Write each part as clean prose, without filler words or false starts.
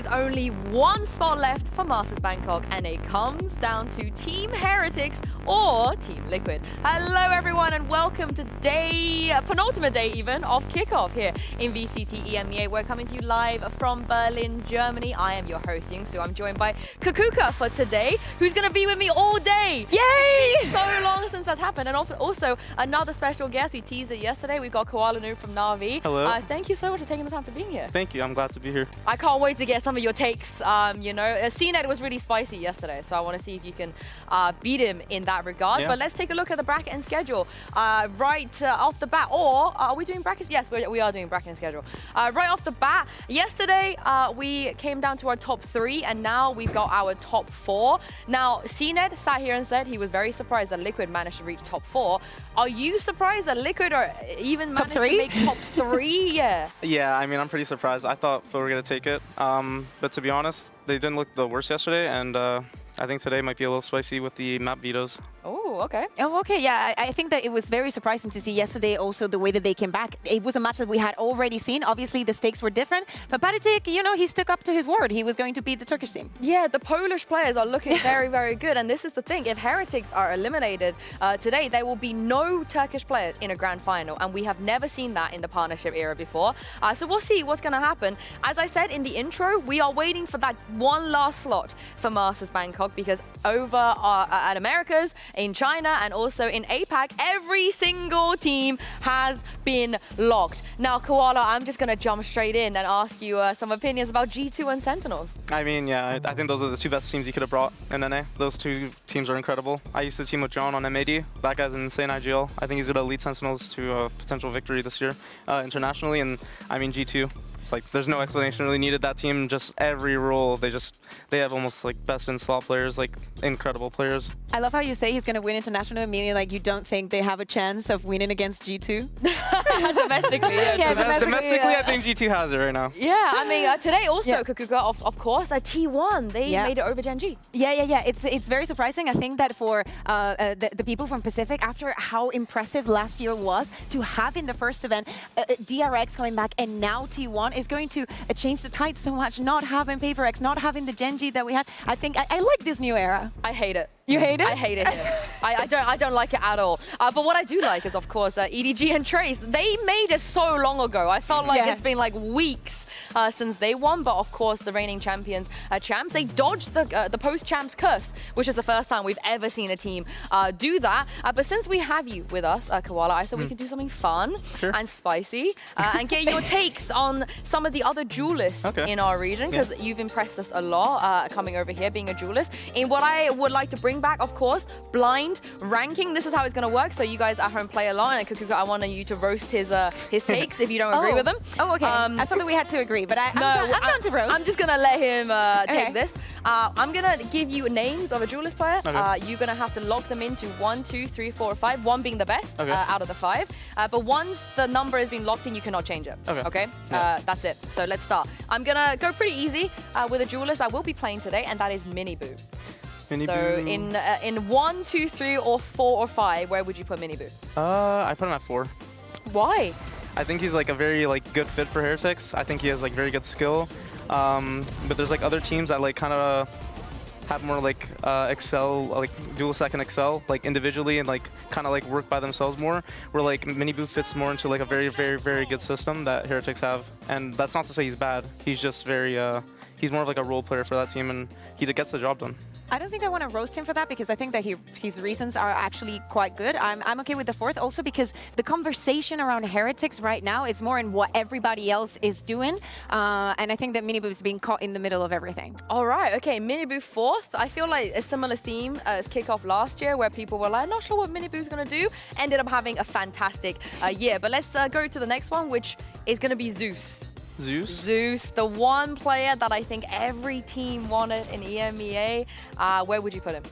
is only one spot left for Masters Bangkok, and it comes down to Team Heretics or Team Liquid. Hello everyone and welcome to penultimate day even, of Kickoff here in VCT EMEA. We're coming to you live from Berlin, Germany. I am your host, Ying Su. I'm joined by Kakuka for today, who's going to be with me all day. Yay! So long since that's happened. And also another special guest. We teased it yesterday. We've got Koala Nu from Na'Vi. Hello. Thank you so much for taking the time for being here. Thank you. I'm glad to be here. I can't wait to get some of your takes. You know, CNET was really spicy yesterday, so I want to see if you can beat him in that regard. Yeah. But let's take a look at the bracket and schedule right off the bat. Or are we doing brackets? Yes, we are doing bracket and schedule. Right off the bat, yesterday we came down to our top 3, and now we've got our top 4. Now, CNET sat here and said he was very surprised that Liquid managed to reach top 4. Are you surprised that Liquid or even managed to make top 3? Yeah. Yeah, I mean, I'm pretty surprised. I thought Phil were going to take it. But to be honest, they didn't look the worst yesterday, and I think today might be a little spicy with the map vetoes. Oh, okay. Oh, okay. Yeah, I think that it was very surprising to see yesterday also the way that they came back. It was a match that we had already seen. Obviously, the stakes were different. But Paritik, you know, he stuck up to his word. He was going to beat the Turkish team. Yeah, the Polish players are looking very, very good. And this is the thing. If Heretics are eliminated today, there will be no Turkish players in a grand final. And we have never seen that in the partnership era before. So we'll see what's going to happen. As I said in the intro, we are waiting for that one last slot for Masters Bangkok, because over at Americas, in China, and also in APAC, every single team has been locked. Now, Koala, I'm just going to jump straight in and ask you some opinions about G2 and Sentinels. I mean, yeah, I think those are the 2 best teams you could have brought in NA. Those 2 teams are incredible. I used to team with John on MAD. That guy's an insane IGL. I think he's going to lead Sentinels to a potential victory this year internationally. And I mean, G2. Like, there's no explanation really needed. That team, just every role, they have almost like best in slot players, like incredible players. I love how you say he's going to win international, meaning like you don't think they have a chance of winning against G2? Domestically, Domestically, I think G2 has it right now. Yeah, I mean, today also, Kakuka, of course, T1, they made it over Gen G. Yeah. It's very surprising. I think that for the people from Pacific, after how impressive last year was, to have in the first event DRX coming back and now T1 is going to change the tide so much. Not having PaperX, not having the Gen G that we had. I think I like this new era. I hate it. You hate it? I hate it here. I don't like it at all. But what I do like is, of course, EDG and Trace. They made it so long ago. I felt like it's been like weeks since they won. But of course, the reigning champions, champs, they dodged the post-champs curse, which is the first time we've ever seen a team do that. But since we have you with us, Koala, I thought we could do something fun and spicy and get your takes on some of the other duelists in our region, because you've impressed us a lot coming over here, being a duelist. In what I would like to bring back, of course, blind ranking. This is how it's going to work. So you guys at home play along, and Kakuka, I want you to roast his takes if you don't agree with them. Oh, okay. I thought that we had to agree, but I'm down to roast. I'm just going to let him take this. I'm going to give you names of a duelist player. You're going to have to lock them into 1, 2, 3, 4, 5. 1 being the best out of the 5. But once the number has been locked in, you cannot change it. Okay? That's it. So let's start. I'm going to go pretty easy with a duelist I will be playing today, and that is Miniboo. So in 1, 2, 3, or 4 or 5, where would you put Miniboo? I put him at 4. Why? I think he's like a very good fit for Heretics. I think he has like very good skill. But there's like other teams that like kind of have more like excel, like duelists that can excel like individually and like kind of like work by themselves more. Where like Miniboo fits more into like a very, very, very good system that Heretics have. And that's not to say he's bad. He's just very, he's more of like a role player for that team, and he gets the job done. I don't think I want to roast him for that, because I think that his reasons are actually quite good. I'm okay with the 4th also because the conversation around Heretics right now is more in what everybody else is doing. And I think that Miniboo is being caught in the middle of everything. All right, okay, Miniboo 4th. I feel like a similar theme as Kickoff last year, where people were like, not sure what Miniboo's going to do. Ended up having a fantastic year. But let's go to the next one, which is going to be Zeus. Zeus, the one player that I think every team wanted in EMEA. Where would you put him?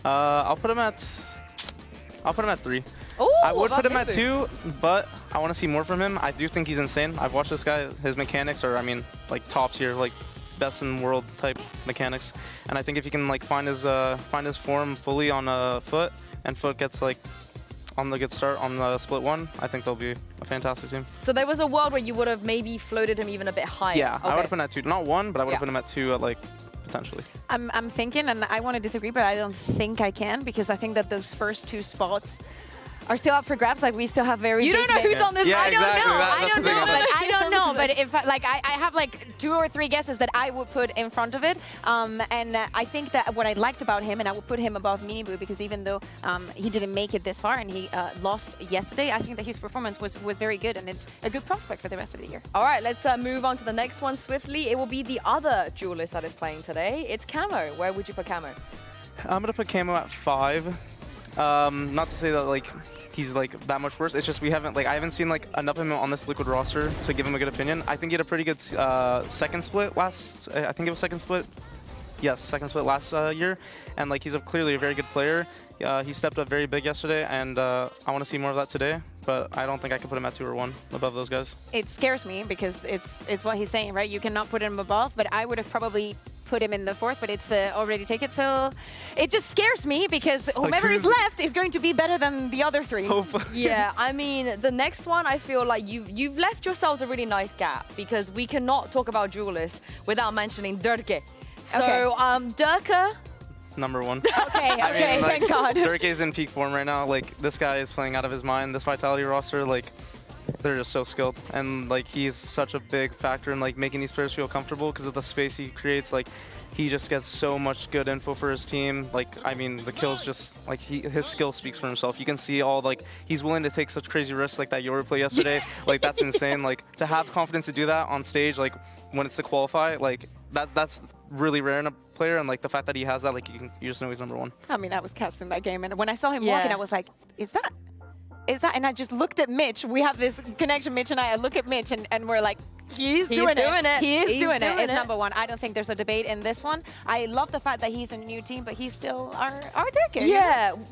I'll put him at 3. Ooh, I would put him at 2, but I want to see more from him. I do think he's insane. I've watched this guy. His mechanics are, I mean, like top tier, like best in world type mechanics. And I think if he can like find his form fully on Foot, and Foot gets like on the good start on the split 1, I think they'll be a fantastic team. So there was a world where you would have maybe floated him even a bit higher. Yeah, I would have put him at 2. Not 1, but I would have put him at 2 at like potentially. I'm thinking, and I want to disagree, but I don't think I can, because I think that those first 2 spots are still up for grabs. Like, we still have very. You don't know who's on this. Yeah, I don't exactly. know. That's I don't the thing. know. But I don't know. But if I have like 2 or 3 guesses that I would put in front of it, and I think that what I liked about him, and I would put him above Miniboo, because even though he didn't make it this far and he lost yesterday, I think that his performance was very good, and it's a good prospect for the rest of the year. All right, let's move on to the next one swiftly. It will be the other Duelist that is playing today. It's Camo. Where would you put Camo? I'm gonna put Camo at 5. Not to say that like he's like that much worse. It's just we haven't I haven't seen like enough of him on this Liquid roster to give him a good opinion. I think he had a pretty good second split last. I think it was second split. Yes, second split last year, and like he's clearly a very good player. He stepped up very big yesterday, and I want to see more of that today. But I don't think I can put him at 2 or 1 above those guys. It scares me because it's what he's saying, right? You cannot put him above, but I would have probably put him in the 4th, but it's already taken. So it just scares me because whomever is left is going to be better than the other 3. Yeah, I mean, the next one, I feel like you've left yourselves a really nice gap, because we cannot talk about Duelist without mentioning Durke. So, Durke. Number 1. Okay, I mean, like, thank God. Durke is in peak form right now. Like, this guy is playing out of his mind. This Vitality roster, like, they're just so skilled, and like he's such a big factor in like making these players feel comfortable because of the space he creates. Like, he just gets so much good info for his team. Like, I mean, the kills just like his skill speaks for himself. You can see all like he's willing to take such crazy risks like that Yoru play yesterday. Like, that's insane. Like, to have confidence to do that on stage, like when it's to qualify, like that's really rare in a player, and like the fact that he has that, like you just know he's number 1. I mean, I was casting that game, and when I saw him walking, I was like, is that? And I just looked at Mitch. We have this connection, Mitch and I look at Mitch, and we're like, he's doing it. He is doing it. It's number 1. I don't think there's a debate in this one. I love the fact that he's in a new team, but he's still our Durke.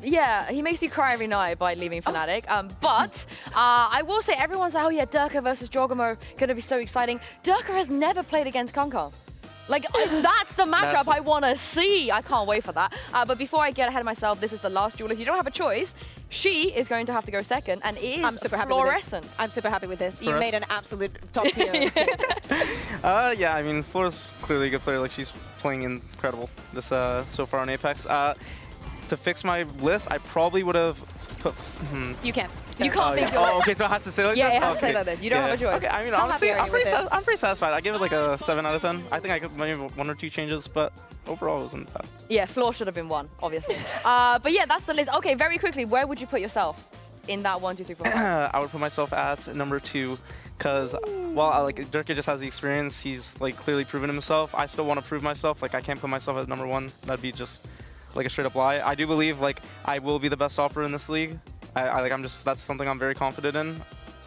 Yeah. He makes you cry every night by leaving Fnatic. But I will say, everyone's like, oh yeah, Durke versus Jorgamo, going to be so exciting. Durke has never played against Kankan. Like, that's the matchup I want to see. I can't wait for that. But before I get ahead of myself, this is the last Duelist. You don't have a choice. She is going to have to go second, and it is fluorescent. I'm super happy with this. You made an absolute top tier. Yeah, I mean, Flora's clearly a good player. Like, she's playing incredible this so far on Apex. To fix my list, I probably would have put. You can't. You can't fix your list. Oh, okay, so I have to say like this? Yeah, it has to say like this. You don't have a choice. Okay, I mean, honestly, I'm pretty satisfied. I give it like a 7 out of 10. I think I could maybe 1 or 2 changes, but overall it wasn't bad. Yeah, floor should have been 1, obviously. But yeah, that's the list. Okay, very quickly, where would you put yourself in that 1, 2, 3, 4, 5? I would put myself at number 2, because while Durke just has the experience, he's like clearly proven himself. I still want to prove myself. Like, I can't put myself at number 1. That'd be just like a straight up lie. I do believe like I will be the best opera in this league. That's something I'm very confident in.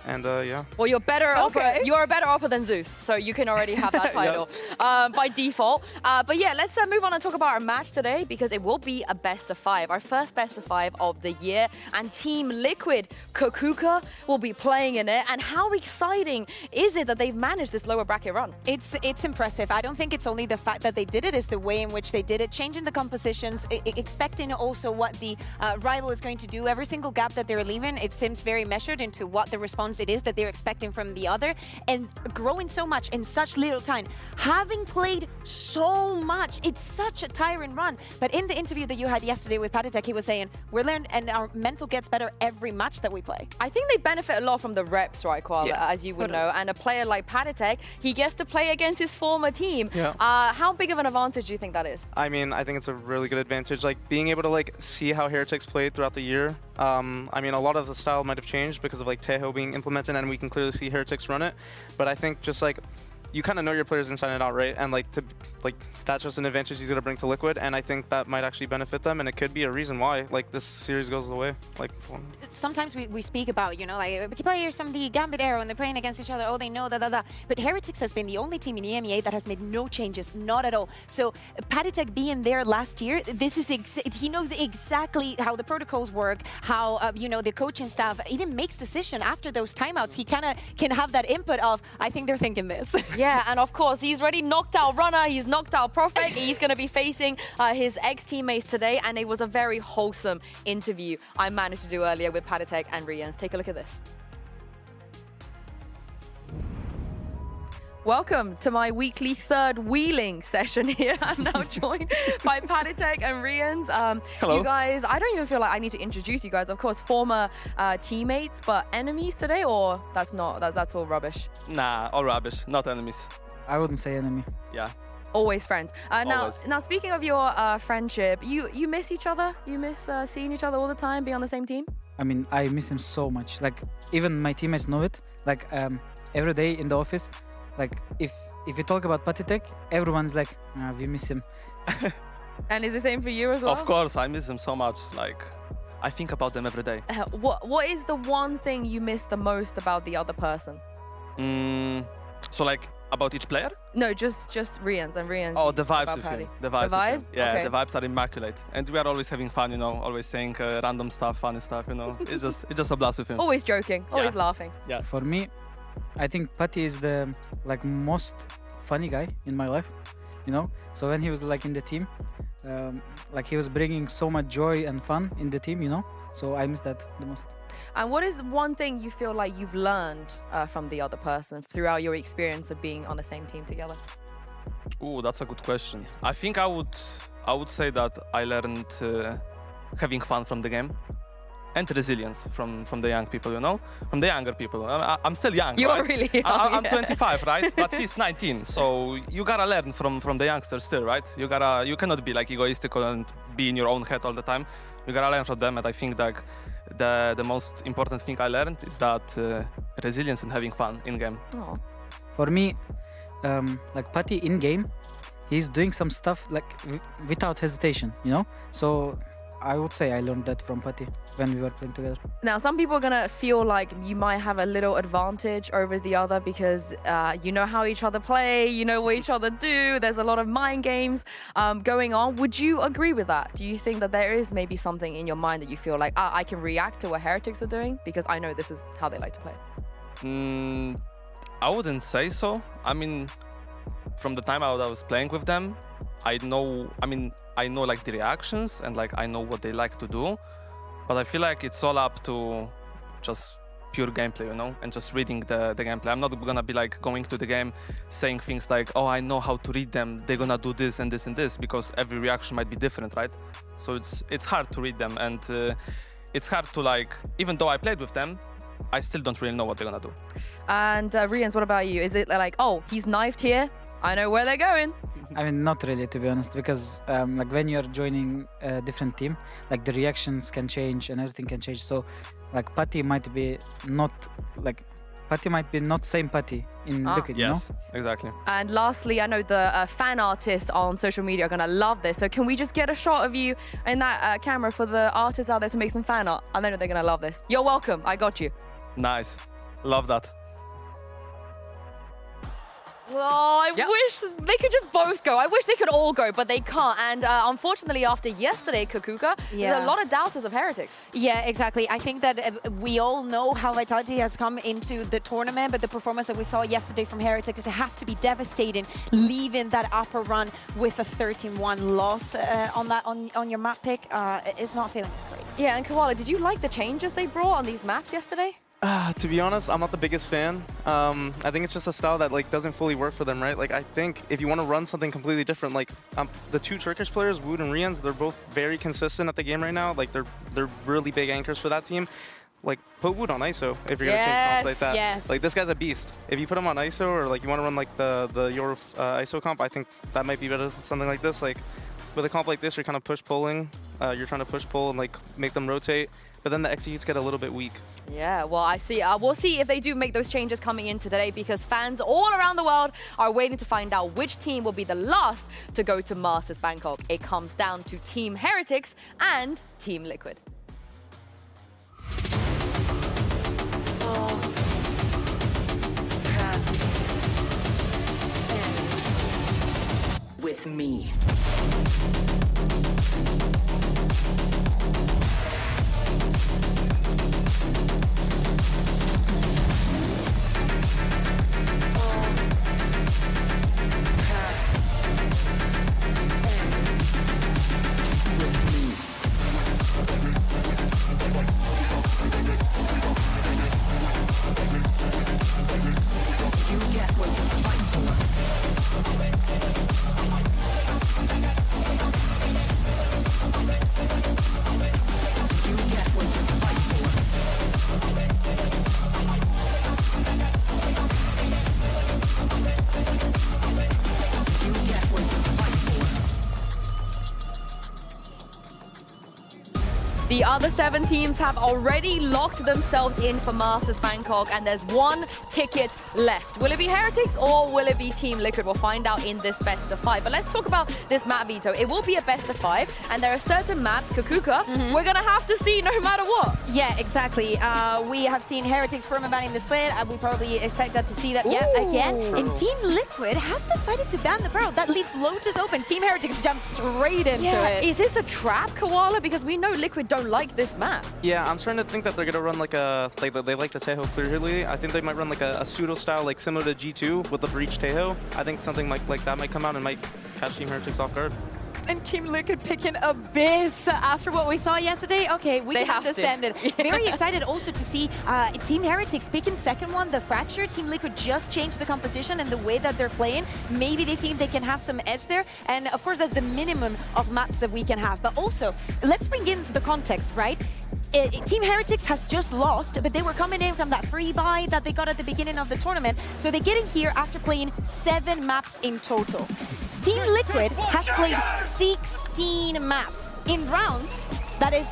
And yeah. Well, you're better. You're a better opera than Zeus, so you can already have that title by default. But yeah, let's move on and talk about our match today, because it will be a best of 5, our first best of 5 of the year. And Team Liquid, Kukuka, will be playing in it. And how exciting is it that they've managed this lower bracket run? It's impressive. I don't think it's only the fact that they did it; it's the way in which they did it, changing the compositions, expecting also what the rival is going to do. Every single gap that they're leaving, it seems very measured into what the response it is that they're expecting from the other, and growing so much in such little time. Having played so much, it's such a tiring run. But in the interview that you had yesterday with Patitek, he was saying, we're learning and our mental gets better every match that we play. I think they benefit a lot from the reps, right, Koala, as you would know. And a player like Patitek, he gets to play against his former team. Yeah. How big of an advantage do you think that is? I mean, I think it's a really good advantage. Like, being able to like see how Heretics played throughout the year. I mean, a lot of the style might have changed because of like Tejo being implemented, and we can clearly see Heretics run it. But I think just like you kind of know your players inside and out, right? And like that's just an advantage he's gonna bring to Liquid, and I think that might actually benefit them, and it could be a reason why like this series goes the way. Like, sometimes we speak about, you know, like players from the Gambit era when they're playing against each other, oh, they know that. But Heretics has been the only team in EMEA that has made no changes, not at all. So Patitek being there last year, this is he knows exactly how the protocols work, how you know, the coaching staff even makes decision after those timeouts. He kind of can have that input of, I think they're thinking this. Yeah, and of course, he's already knocked out Runner, he's knocked out Prophet. He's going to be facing his ex-teammates today, and it was a very wholesome interview I managed to do earlier with Patatek and Rians. Take a look at this. Welcome to my weekly third wheeling session here. I'm now joined by Patatek and Rians. Hello. You guys, I don't even feel like I need to introduce you guys. Of course, former teammates, but enemies today, or that's all rubbish? Nah, all rubbish, not enemies. I wouldn't say enemy. Yeah. Always friends. Always. Now, speaking of your friendship, you miss each other? You miss seeing each other all the time, being on the same team? I mean, I miss him so much. Like, even my teammates know it. Like, every day in the office, like, if you talk about Patatek, everyone's like, we miss him. And is the same for you as well? Of course, I miss them so much. Like, I think about them every day. What is the one thing you miss the most about the other person? So, like, about each player? No, just Rians and Rians. Oh, the vibes with him. The vibes? Vibes? Yeah, okay. the vibes are immaculate. And we are always having fun, you know, always saying random stuff, funny stuff, you know. It's just a blast with him. Always joking, always laughing. Yeah. For me, I think Patty is the most funny guy in my life, you know. So when he was like in the team, like he was bringing so much joy and fun in the team, you know. So I miss that the most. And what is one thing you feel like you've learned from the other person throughout your experience of being on the same team together? Ooh, that's a good question. I think I would say that I learned having fun from the game. And resilience from the young people, you know, from the younger people. I'm still young. You're right? really young. I'm 25, right? But he's 19, so you gotta learn from the youngsters still, right? You cannot be like egoistical and be in your own head all the time. You gotta learn from them, and I think that the most important thing I learned is that resilience and having fun in game. Oh. For me, like Patty in game, he's doing some stuff like without hesitation, you know. So I would say I learned that from Patty when we were playing together. Now, some people are going to feel like you might have a little advantage over the other because you know how each other play, you know what each other do, there's a lot of mind games going on. Would you agree with that? Do you think that there is maybe something in your mind that you feel like, I can react to what Heretics are doing because I know this is how they like to play? I wouldn't say so. I mean, from the time I was playing with them, I know like the reactions and like I know what they like to do, but I feel like it's all up to just pure gameplay, you know, and just reading the gameplay. I'm not gonna be like going to the game saying things like, oh, I know how to read them, they're gonna do this and this and this, because every reaction might be different, right? So it's hard to read them, and it's hard to like, even though I played with them, I still don't really know what they're gonna do. And Rians, what about you? Is it like, oh, he's knifed here, I know where they're going? I mean, not really, to be honest, because like when you're joining a different team, like the reactions can change and everything can change. So, like Patty might be not same Patty in Liquid, you know? Yes, exactly. And lastly, I know the fan artists on social media are gonna love this. So can we just get a shot of you in that camera for the artists out there to make some fan art? I know they're gonna love this. You're welcome. I got you. Nice. Love that. Oh, I wish they could just both go. I wish they could all go, but they can't. And unfortunately, after yesterday, Kakuka, there's a lot of doubters of Heretics. Yeah, exactly. I think that we all know how Vitality has come into the tournament, but the performance that we saw yesterday from Heretics, it has to be devastating, leaving that upper run with a 13-1 loss on your map pick. It's not feeling great. Yeah, and Koala, did you like the changes they brought on these maps yesterday? To be honest, I'm not the biggest fan. I think it's just a style that like doesn't fully work for them, right? Like I think if you want to run something completely different, like the two Turkish players, Wood and Rians, they're both very consistent at the game right now. Like they're really big anchors for that team. Like put Wood on ISO if you're gonna change comps like that. Yes. Like this guy's a beast. If you put him on ISO or like you want to run like the Euro ISO comp, I think that might be better than something like this. Like with a comp like this, you're kind of push pulling. You're trying to push pull and like make them rotate. But then the executes get a little bit weak. Yeah, well, I see. We'll see if they do make those changes coming in today, because fans all around the world are waiting to find out which team will be the last to go to Masters Bangkok. It comes down to Team Heretics and Team Liquid. With me. The other 7 teams have already locked themselves in for Masters Bangkok, and there's 1 ticket left. Will it be Heretics or will it be Team Liquid? We'll find out in this best of 5. But let's talk about this map, Veto. It will be a best of 5, and there are certain maps, Kakuka, we're gonna have to see no matter what. Yeah, exactly. We have seen Heretics perma-banning the split, and we probably expect that to see that yet again. And Team Liquid has decided to ban the Pearl. That leaves Lotus open. Team Heretics jump straight into it. Is this a trap, Koala? Because we know Liquid don't like this map. Yeah, I'm starting to think that they're gonna run like a they like the Teho clearly. I think they might run like a pseudo style like similar to G2 with the breach Teho. I think something like that might come out and might catch Team Heretics off guard. And Team Liquid picking Abyss after what we saw yesterday. Okay, we can understand it. Very excited also to see Team Heretics picking second one, the Fracture. Team Liquid just changed the composition and the way that they're playing. Maybe they think they can have some edge there. And of course, that's the minimum of maps that we can have. But also, let's bring in the context, right? Team Heretics has just lost, but they were coming in from that free buy that they got at the beginning of the tournament. So they get in here after playing 7 maps in total. Team Liquid has played 16 maps in rounds. That is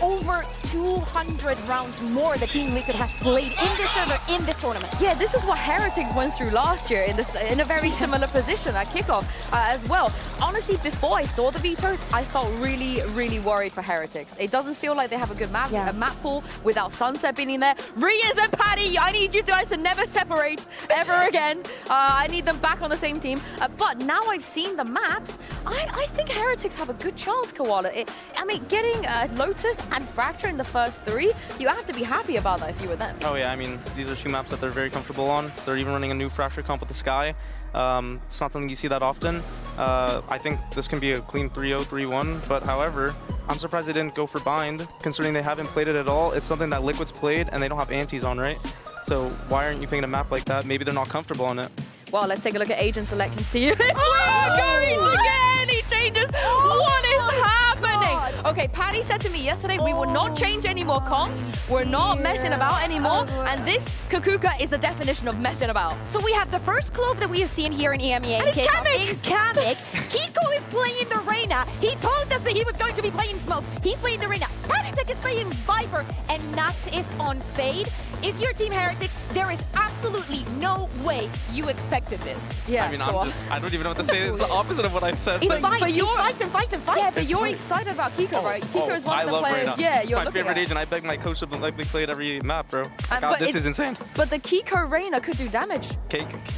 over 200 rounds more that Team Liquid has played in this server, in this tournament. Yeah, this is what Heretics went through last year in a very similar position at Kickoff as well. Honestly, before I saw the vetoes, I felt really, really worried for Heretics. It doesn't feel like they have a good map, a map pool without Sunset being in there. Rias and Paddy, I need you guys to never separate ever again. I need them back on the same team. But now I've seen the maps, I think Heretics have a good chance, Koala. I mean, getting Lotus and Fracture in the first 3, you have to be happy about that if you were them. Oh yeah, I mean, these are 2 maps that they're very comfortable on. They're even running a new Fracture comp with the Sky. It's not something you see that often. I think this can be a clean 3-0, 3-1, but however, I'm surprised they didn't go for Bind, considering they haven't played it at all. It's something that Liquid's played, and they don't have antis on, right? So why aren't you picking a map like that? Maybe they're not comfortable on it. Well, let's take a look at Agent Select and see if we're going to get any changes. What is happening? Okay, Paddy said to me yesterday, we will not change any more comps. We're not messing about anymore. And this Kakuka is the definition of messing about. So we have the first Clove that we have seen here in EMEA. And it's Kamek. In Kamek. Kiko is playing the Reyna. He told us that he was going to be playing Smokes. He's playing the Reyna. Panitek is playing Viper. And Nats is on Fade. If you're Team Heretics, there is absolutely no way you expected this. Yeah, I mean, I don't even know what to say. It's the opposite of what I said. But you're fight and fight and fight. Yeah, but you're excited about Kiko, right? Kiko is one of the players. Reyna. Yeah, you're my favorite agent. I beg my coach to let me play it every map, bro. God, this is insane. But the Kiko Reyna could do damage.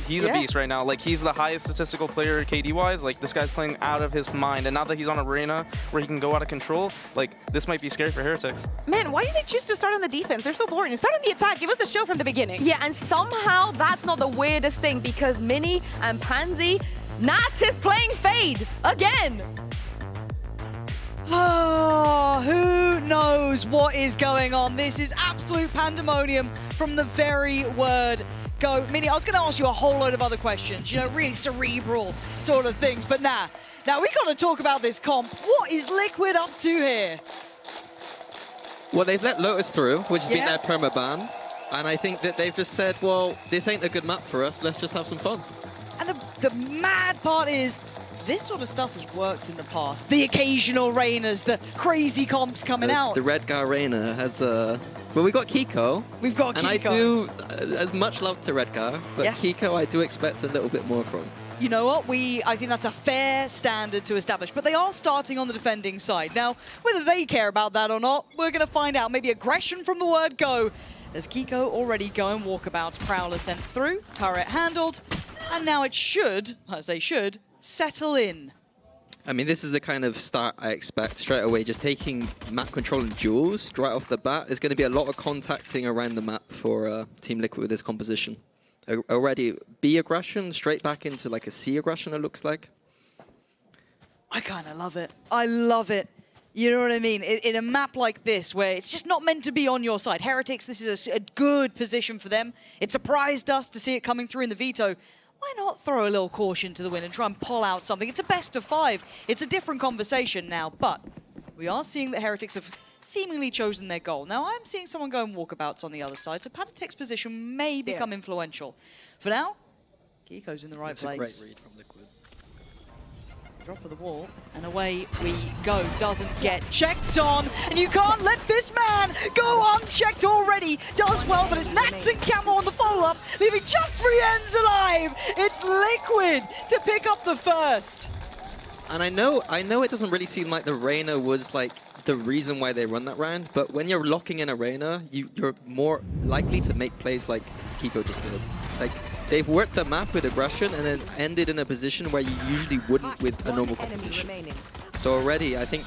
He's a beast right now. Like, he's the highest statistical player KD-wise. Like, this guy's playing out of his mind. And now that he's on a Reyna where he can go out of control, like, this might be scary for Heretics. Man, why do they choose to start on the defense? They're so boring. Start on the attack. Give us the show from the beginning. Yeah, and somehow that's not the weirdest thing because Mini and Pansy, Nats is playing Fade again. Oh, who knows what is going on? This is absolute pandemonium from the very word go. Mini, I was going to ask you a whole load of other questions, you know, really cerebral sort of things, but now we got to talk about this comp. What is Liquid up to here? Well, they've let Lotus through, which has been their perma ban. And I think that they've just said, well, this ain't a good map for us. Let's just have some fun. And the mad part is, this sort of stuff has worked in the past. The occasional Reynas, the crazy comps coming out. The Redgar Reyna has, well, we got Kiko. We've got Kiko. And I do, as much love to Redgar, but Kiko I do expect a little bit more from. You know what? I think that's a fair standard to establish, but they are starting on the defending side. Now, whether they care about that or not, we're going to find out. Maybe aggression from the word go. As Kiko already going walkabouts, Prowler sent through, turret handled, and now it should, I say should, settle in. I mean, this is the kind of start I expect straight away. Just taking map control and duels right off the bat. There's going to be a lot of contacting around the map for Team Liquid with this composition. Already B aggression, straight back into like a C aggression, it looks like. I kind of love it. I love it. You know what I mean? In a map like this, where it's just not meant to be on your side. Heretics, this is a good position for them. It surprised us to see it coming through in the veto. Why not throw a little caution to the wind and try and pull out something? It's a best of 5. It's a different conversation now, but we are seeing that Heretics have seemingly chosen their goal. Now, I'm seeing someone go and walkabouts on the other side, so Panatek's position may become influential. For now, Kiko's in the right place. That's a great read from Liquid. Drop of the wall, and away we go. Doesn't get checked on, and you can't let this man go unchecked already. Does well, but it's Nats and Camel on the follow-up, leaving just 3 ends alive. It's Liquid to pick up the first. And I know it doesn't really seem like the Reyna was like the reason why they run that round, but when you're locking in a Reyna, you're more likely to make plays like Kiko just did. Like, they've worked the map with aggression and then ended in a position where you usually wouldn't with a normal composition. So already, I think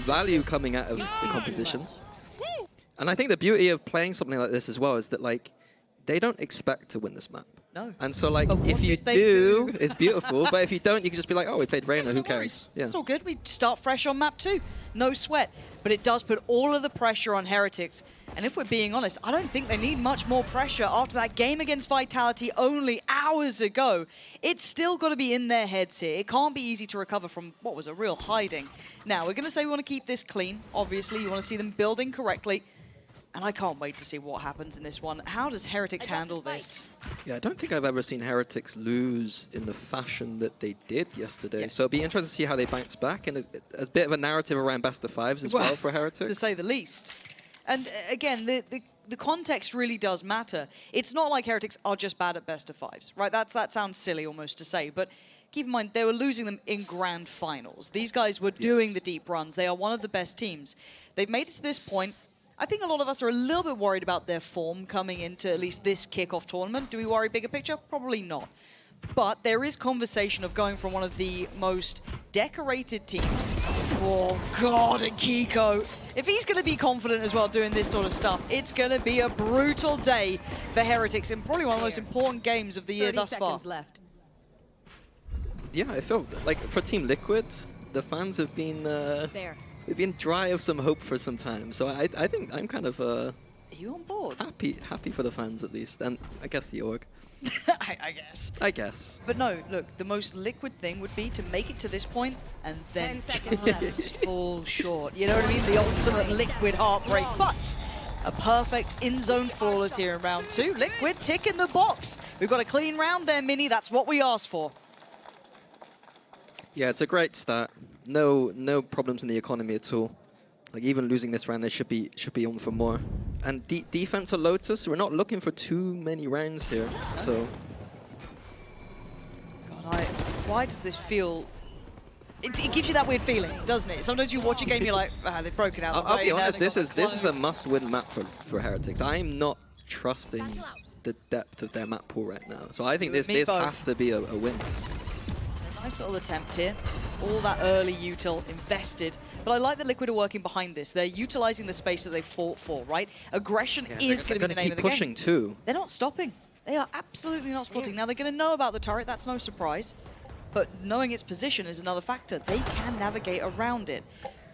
value coming out of the composition. And I think the beauty of playing something like this as well is that, like, they don't expect to win this map. No. And so, like, But if you they do, it's beautiful. But if you don't, you can just be like, oh, we played Reyna, who No worries. cares? Yeah. It's all good. We start fresh on map 2. No sweat. But it does put all of the pressure on Heretics. And if we're being honest, I don't think they need much more pressure after that game against Vitality only hours ago. It's still got to be in their heads here. It can't be easy to recover from what was a real hiding. Now, we're going to say we want to keep this clean. Obviously, you want to see them building correctly. And I can't wait to see what happens in this one. How does Heretics handle this? Yeah, I don't think I've ever seen Heretics lose in the fashion that they did yesterday. Yes. So it'll be interesting to see how they bounce back. And a bit of a narrative around best of fives as well for Heretics. To say the least. And again, the context really does matter. It's not like Heretics are just bad at best of fives, right? That sounds silly almost to say, but keep in mind, they were losing them in grand finals. These guys were doing the deep runs. They are one of the best teams. They've made it to this point. I think a lot of us are a little bit worried about their form coming into at least this kickoff tournament. Do we worry bigger picture? Probably not. But there is conversation of going from one of the most decorated teams. Oh, God, and Kiko. If he's going to be confident as well doing this sort of stuff, it's going to be a brutal day for Heretics in probably one of the most important games of the year thus far. Left. Yeah, I feel like for Team Liquid, the fans have been they've been dry of some hope for some time. So I think I'm kind of Are you on board? happy for the fans at least, and I guess the org. I guess. I guess. But no, look, the most Liquid thing would be to make it to this point and then 10 seconds left. just fall short. You know what I mean? The ultimate Liquid heartbreak. But a perfect in-zone flawless here in round 2. Liquid tick in the box. We've got a clean round there, Mini. That's what we asked for. Yeah, it's a great start. No problems in the economy at all. Like, even losing this round, they should be on for more. And defense of Lotus, we're not looking for too many rounds here. So, God, why does this feel... It gives you that weird feeling, doesn't it? Sometimes you watch a game, you're like, they've broken out. I'll be honest, this is a must-win map for Heretics. I'm not trusting the depth of their map pool right now. So I think this has to be a win. A nice little attempt here. All that early util invested. But I like that Liquid are working behind this. They're utilizing the space that they fought for, right? Aggression is going to be the name of the game. Pushing too. They're not stopping. They are absolutely not stopping. Now, they're going to know about the turret. That's no surprise. But knowing its position is another factor. They can navigate around it.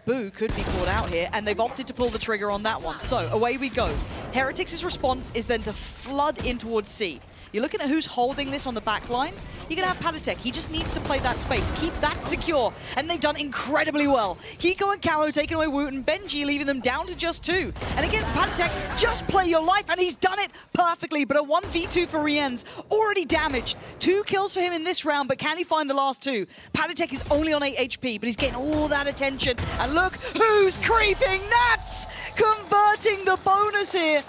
Boo could be caught out here, and they've opted to pull the trigger on that one. So, away we go. Heretics' response is then to flood in towards C. You're looking at who's holding this on the back lines. You're going to have Patatek. He just needs to play that space. Keep that secure. And they've done incredibly well. Hiko and Callow taking away Woot, and Benji leaving them down to just 2. And again, Patatek, just play your life. And he's done it perfectly. But a 1v2 for Rien's already damaged. 2 kills for him in this round, but can he find the last 2? Patatek is only on 8 HP, but he's getting all that attention. And look who's creeping. Nats converting the bonus here.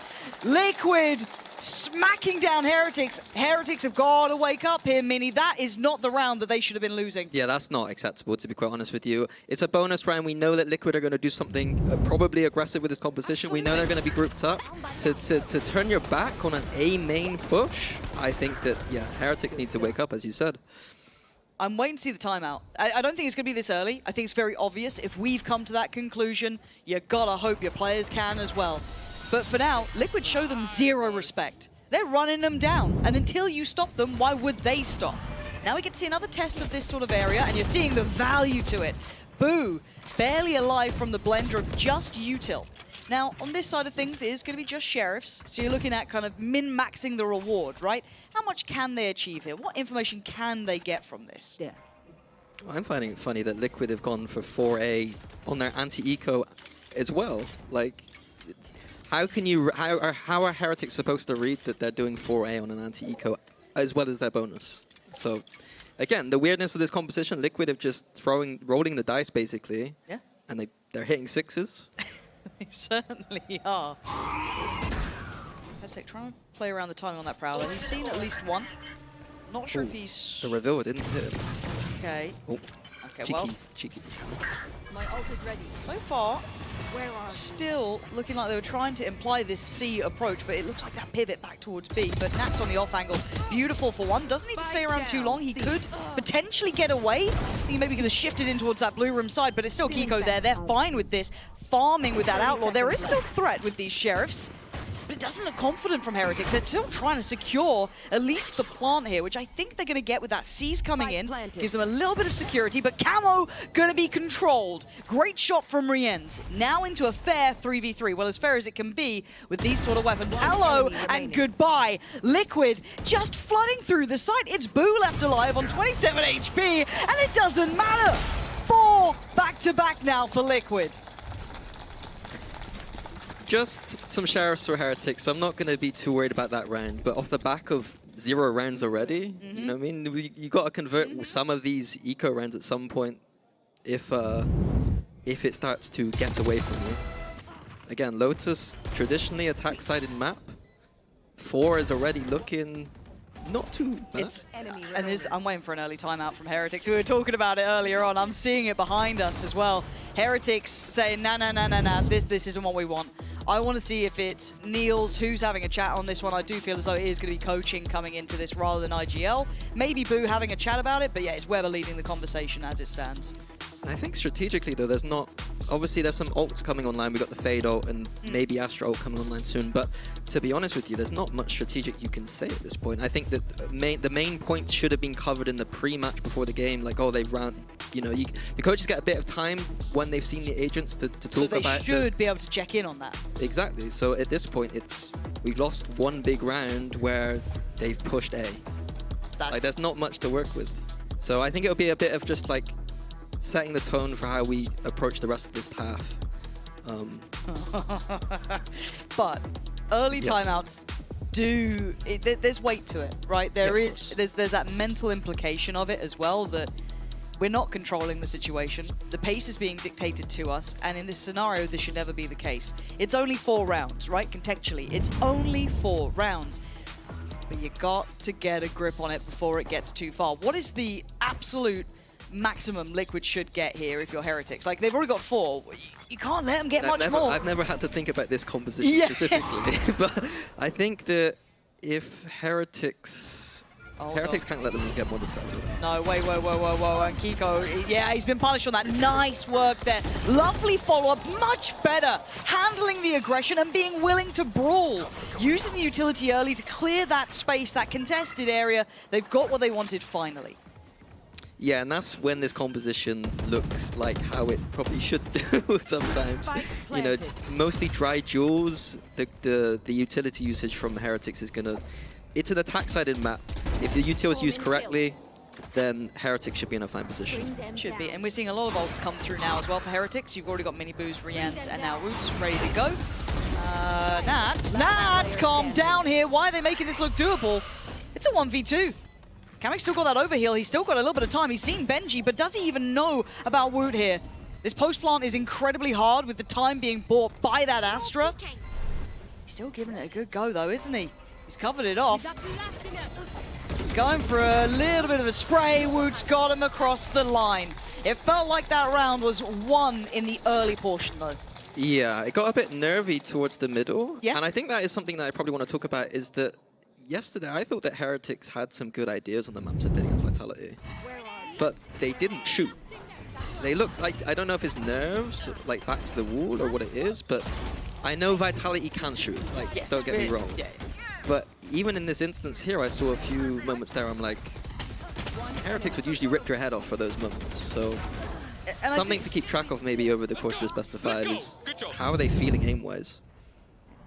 Liquid smacking down Heretics. Heretics have got to wake up here, Mini. That is not the round that they should have been losing. Yeah, that's not acceptable, to be quite honest with you. It's a bonus round. We know that Liquid are going to do something probably aggressive with this composition. We know they're going to be grouped up. To turn your back on an A main push, I think that, yeah, Heretics need to wake up, as you said. I'm waiting to see the timeout. I don't think it's going to be this early. I think it's very obvious. If we've come to that conclusion, you got to hope your players can as well. But for now, Liquid show them zero respect. They're running them down, and until you stop them, why would they stop? Now we get to see another test of this sort of area, and you're seeing the value to it. Boo, barely alive from the blender of just util. Now, on this side of things, it is going to be just Sheriffs, so you're looking at kind of min-maxing the reward, right? How much can they achieve here? What information can they get from this? Yeah. I'm finding it funny that Liquid have gone for 4A on their anti-eco as well. Like, how are Heretics supposed to read that they're doing 4A on an anti-eco as well as their bonus? So again, the weirdness of this composition, Liquid have just rolling the dice basically. Yeah. And they're hitting sixes. They certainly are. Heretics trying to play around the timing on that Prowler. He's seen at least one. Not sure if he's... The reveal didn't hit him. Okay. Oh. Okay, Cheeky, well. cheeky. My ult is ready. So far, still looking like they were trying to imply this C approach, but it looks like that pivot back towards B. But Nat's on the off angle. Beautiful for one. Doesn't need to stay around too long. He could potentially get away. He maybe could have shifted in towards that blue room side, but it's still Kiko there. They're fine with this. Farming with that outlaw. There is still threat with these sheriffs. But it doesn't look confident from Heretics. They're still trying to secure at least the plant here, which I think they're going to get with that C's coming in. Gives them a little bit of security, but Camo going to be controlled. Great shot from Rienz. Now into a fair 3v3. Well, as fair as it can be with these sort of weapons. Hello and goodbye. Liquid just flooding through the site. It's Boo left alive on 27 HP, and it doesn't matter. 4 back-to-back now for Liquid. Just some sheriffs for Heretics, so I'm not going to be too worried about that round. But off the back of 0 rounds already, you know what I mean? You got to convert some of these eco rounds at some point if it starts to get away from you. Again, Lotus, traditionally attack-sided map. 4 is already looking not too bad. I'm waiting for an early timeout from Heretics. We were talking about it earlier on. I'm seeing it behind us as well. Heretics saying, nah, this isn't what we want. I want to see if it's Niels who's having a chat on this one. I do feel as though it is going to be coaching coming into this rather than IGL. Maybe Boo having a chat about it, but yeah, it's Weber leading the conversation as it stands. I think strategically though, there's not... Obviously there's some ults coming online. We got the Fade ult and maybe Astra ult coming online soon. But to be honest with you, there's not much strategic you can say at this point. I think that the main points should have been covered in the pre-match before the game. Like, oh, they ran... You know, the coaches get a bit of time when they've seen the agents to talk about... So they should be able to check in on that. Exactly. So at this point, we've lost one big round where they've pushed A. Like, there's not much to work with. So I think it'll be a bit of just like setting the tone for how we approach the rest of this half. But early timeouts there's weight to it, right? There's that mental implication of it as well, that we're not controlling the situation. The pace is being dictated to us, and in this scenario, this should never be the case. It's only 4 rounds, right? Contextually, it's only 4 rounds. But you got to get a grip on it before it gets too far. What is the absolute maximum Liquid should get here if you're Heretics? Like, they've already got 4. You can't let them get much more. I've never had to think about this composition specifically. But I think that if Heretics... Heretics can't let them get more than 7. No, whoa. And Kiko, yeah, he's been punished on that. Nice work there. Lovely follow-up, much better. Handling the aggression and being willing to brawl. Using the utility early to clear that space, that contested area. They've got what they wanted finally. Yeah, and that's when this composition looks like how it probably should do sometimes. You know, mostly dry duels. The utility usage from Heretics is going to... It's an attack-sided map. If the util is used correctly, then Heretics should be in a fine position. Should be, and we're seeing a lot of ults come through now as well for Heretics. You've already got Mini Boos, Rienz, and now Roots ready to go. Nats, calm down here. Why are they making this look doable? It's a 1v2. Kamek's still got that overheal. He's still got a little bit of time. He's seen Benji, but does he even know about Woot here? This post-plant is incredibly hard with the time being bought by that Astra. He's still giving it a good go, though, isn't he? He's covered it off. He's going for a little bit of a spray. Woot's got him across the line. It felt like that round was won in the early portion, though. Yeah, it got a bit nervy towards the middle. Yeah. And I think that is something that I probably want to talk about, is that yesterday I thought that Heretics had some good ideas on the maps of bidding and Vitality. But they didn't shoot. They looked like, I don't know if it's nerves, like back to the wall or what it is, but I know Vitality can shoot. Like, yes, don't get me wrong. Yeah. But even in this instance here, I saw a few moments there, I'm like, Heretics would usually rip your head off for those moments. So something to keep track of maybe over the course of this best of 5 is how are they feeling aim-wise?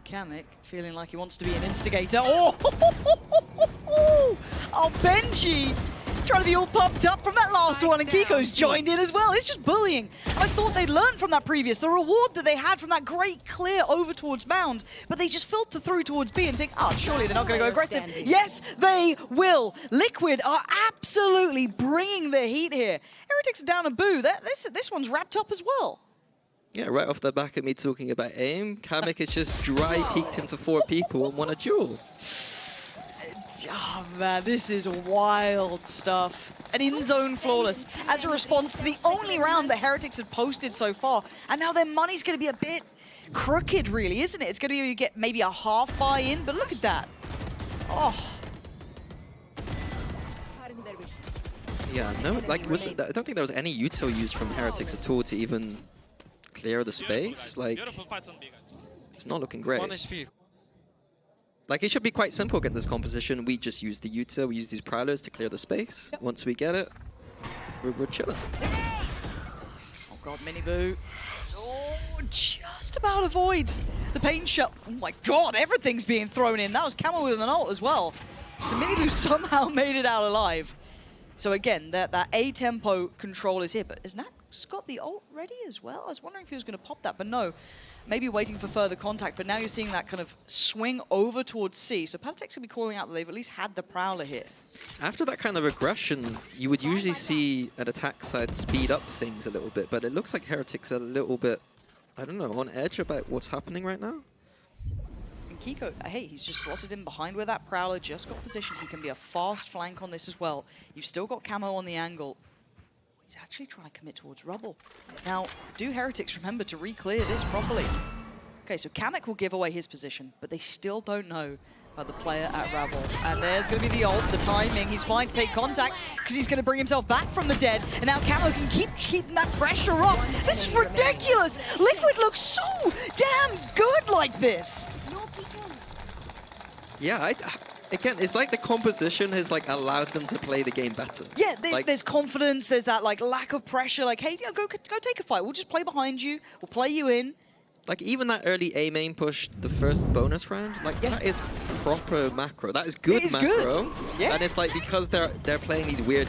Kamek feeling like he wants to be an instigator. Oh, Benji trying to be all pumped up from that last one, and Kiko's joined in as well. It's just bullying. And I thought they'd learned from that previous, the reward that they had from that great clear over towards Mound, but they just filter through towards B and think, oh, surely they're not going to go aggressive. Yes, they will. Liquid are absolutely bringing the heat here. Heretics are down a boo. This one's wrapped up as well. Yeah, right off the back of me talking about aim, Kamek is just dry peeked into 4 people and won a duel. Oh man, this is wild stuff. An in-zone flawless as a response to the only round that Heretics have posted so far. And now their money's going to be a bit crooked, really, isn't it? It's going to be you get maybe a half buy-in, but look at that. Oh. Yeah, no, like, I don't think there was any util used from Heretics at all to even clear the space. Like, it's not looking great. Like, it should be quite simple against this composition. We just use the util, we use these prowlers to clear the space. Yep. Once we get it, we're chilling. Oh god, Mini Boo. Oh, just about avoids the pain shot. Oh my god, everything's being thrown in. That was Camel with an ult as well. So Mini Boo somehow made it out alive. So again, that A-tempo control is here, but has Nax got the ult ready as well? I was wondering if he was going to pop that, but no. Maybe waiting for further contact, but now you're seeing that kind of swing over towards C. So Patatech's going to be calling out that they've at least had the Prowler here. After that kind of aggression, you would usually see an attack side speed up things a little bit, but it looks like Heretics are a little bit, I don't know, on edge about what's happening right now. And Kiko, hey, he's just slotted in behind where that Prowler just got positioned. He can be a fast flank on this as well. You've still got Camo on the angle. He's actually trying to commit towards Rubble. Now, do Heretics remember to re-clear this properly? Okay, so Kamek will give away his position, but they still don't know about the player at Rubble. And there's going to be the ult, the timing. He's fine to take contact because he's going to bring himself back from the dead. And now Camo can keep keeping that pressure up. This is ridiculous! Liquid looks so damn good like this! Yeah, again, it's like the composition has like allowed them to play the game better. Yeah, like, there's confidence, there's that like lack of pressure, like, hey, go take a fight. We'll just play behind you, we'll play you in. Like even that early A main push, the first bonus round, like that is proper macro. That is good macro. Good. Yes. And it's like because they're playing these weird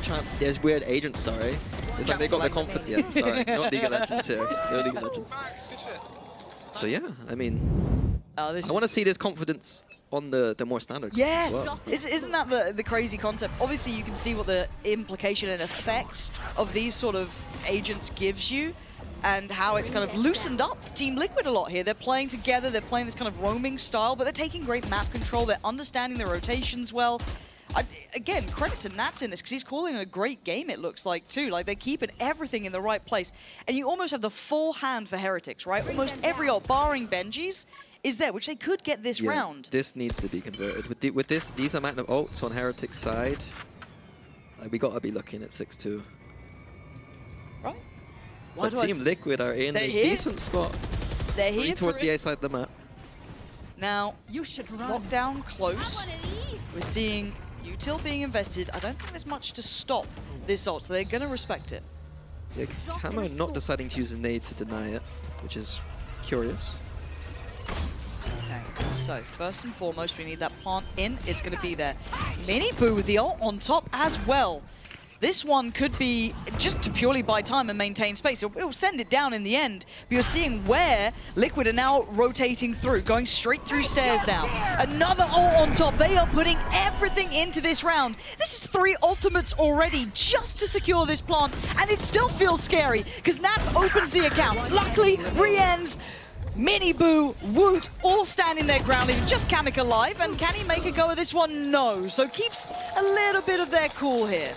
agents, sorry. It's like they got the confidence. Yeah, sorry, not League of Legends here. No League of Legends. So yeah, I mean, I want to see this confidence on the more standard. Yeah, as well. Isn't that the crazy concept? Obviously, you can see what the implication and effect of these sort of agents gives you, and how it's kind of loosened up Team Liquid a lot here. They're playing together, they're playing this kind of roaming style, but they're taking great map control, they're understanding the rotations well. Again, credit to Nats in this, because he's calling a great game, it looks like, too. Like, they're keeping everything in the right place. And you almost have the full hand for Heretics, right? Almost every ult, barring Benji's, is there, which they could get this round. This needs to be converted. With these amount of ults on Heretics' side, we got to be looking at 6-2. Right. But Team Liquid are in a decent spot. They're here towards the A side of the map. Now, you should lock down close. We're seeing util being invested. I don't think there's much to stop this ult, so they're going to respect it. Yeah, Camo not deciding to use a nade to deny it, which is curious. Okay, so first and foremost, we need that plant in. It's going to be there. Mini Boo with the ult on top as well. This one could be just to purely buy time and maintain space. It'll send it down in the end. But you're seeing where Liquid are now rotating through, going straight through stairs now. Another ult on top. They are putting everything into this round. This is 3 ultimates already just to secure this plant. And it still feels scary because Nats opens the account. Luckily, re-ends. Mini Boo, Woot, all standing their ground, leaving just Kamek alive. And can he make a go of this one? No. So keeps a little bit of their cool here.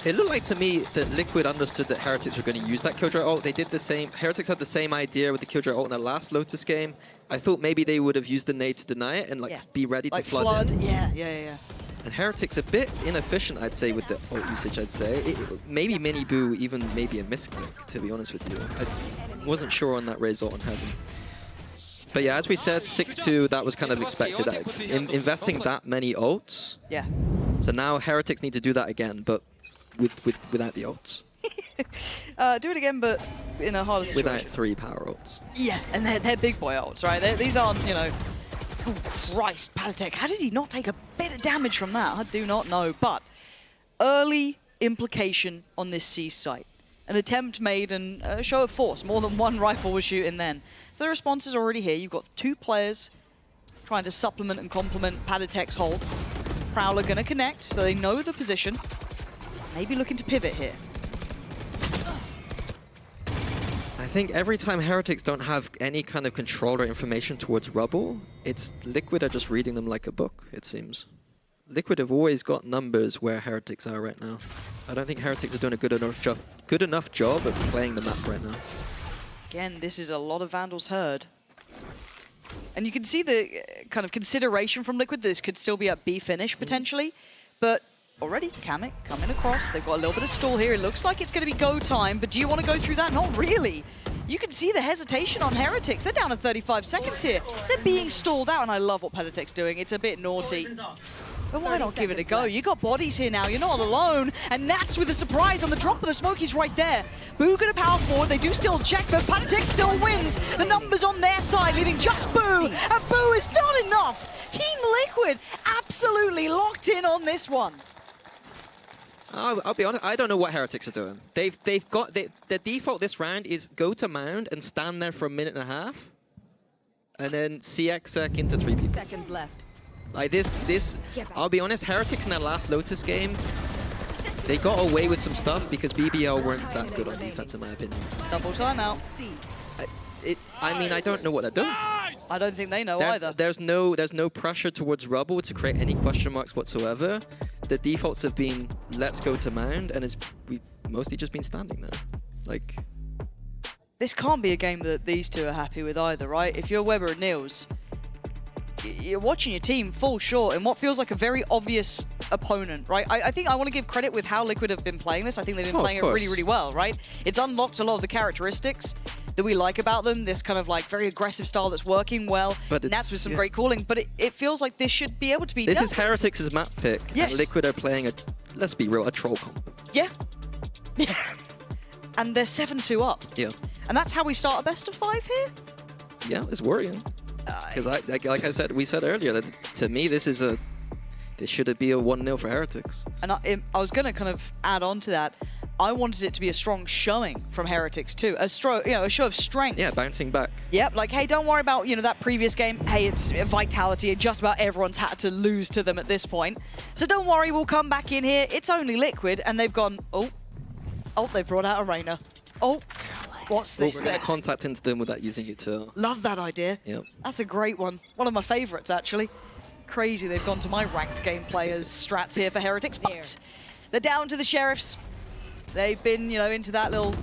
It looked like to me that Liquid understood that Heretics were going to use that Killjoy ult. They did the same. Heretics had the same idea with the Killjoy ult in the last Lotus game. I thought maybe they would have used the nade to deny it and be ready to flood in. Yeah. And Heretics a bit inefficient, I'd say, with the ult usage, I'd say. Maybe Mini Boo, even maybe a misclick, to be honest with you. I wasn't sure on that Raze ult on Heaven. But yeah, as we said, 6-2, that was kind of expected. Investing that many ults. Yeah. So now Heretics need to do that again, but without the ults. Do it again, but in a harder situation. Without 3 power ults. Yeah, and they're big boy ults, right? These aren't, you know... Oh, Christ, Patatech, how did he not take a bit of damage from that? I do not know, but early implication on this C site. An attempt made and a show of force. More than one rifle was shooting then. So the response is already here. You've got 2 players trying to supplement and complement Paditech's hold. Prowler gonna connect, so they know the position. Maybe looking to pivot here. I think every time Heretics don't have any kind of control or information towards Rubble, it's Liquid are just reading them like a book, it seems. Liquid have always got numbers where Heretics are right now. I don't think Heretics are doing a good enough job of playing the map right now. Again, this is a lot of Vandals heard. And you can see the kind of consideration from Liquid. This could still be a B finish potentially, but already Kamek coming across. They've got a little bit of stall here. It looks like it's going to be go time, but do you want to go through that? Not really. You can see the hesitation on Heretics. They're down to 35 seconds here. They're being stalled out, and I love what Paditech's doing. It's a bit naughty. But why not give it a go? You got bodies here now. You're not alone. And that's with a surprise on the drop of the smoke. He's right there. Boo gonna power forward. They do still check, but Paditech still wins. The numbers on their side, leaving just Boo. And Boo is not enough. Team Liquid absolutely locked in on this one. I'll be honest, I don't know what Heretics are doing. They've got the default this round is go to mound and stand there for a minute and a half, and then CX into 3 people. Seconds left. Like this, I'll be honest, Heretics in their last Lotus game, they got away with some stuff because BBL weren't that good on defense in my opinion. Double timeout. I mean, I don't know what they're doing. I don't think they know either. There's no pressure towards Rubble to create any question marks whatsoever. The defaults have been let's go to mound, and we've mostly just been standing there. Like, this can't be a game that these two are happy with either, right? If you're Weber and Niels, you're watching your team fall short in what feels like a very obvious opponent, right? I think I want to give credit with how Liquid have been playing this. I think they've been playing it really, really well, right? It's unlocked a lot of the characteristics that we like about them, this kind of like very aggressive style that's working well, and that's with some great calling, but it feels like this should be able to be This is Heretics' map pick, and Liquid are playing let's be real, a troll comp. Yeah. Yeah. And they're 7-2 up. Yeah. And that's how we start a best of 5 here? Yeah, it's worrying. Because like I said, we said earlier, that to me this should be a 1-0 for Heretics. And I was going to kind of add on to that. I wanted it to be a strong showing from Heretics too, a show of strength. Yeah, bouncing back. Yep, like hey, don't worry about that previous game. Hey, it's Vitality. Just about everyone's had to lose to them at this point, so don't worry, we'll come back in here. It's only Liquid, and they've gone. Oh, they brought out a Reina. Oh, what's this? We're going to contact into them without using util. Love that idea. Yep. That's a great one. One of my favorites actually. Crazy, they've gone to my ranked game players strats here for Heretics, but they're down to the Sheriffs. They've been, into that little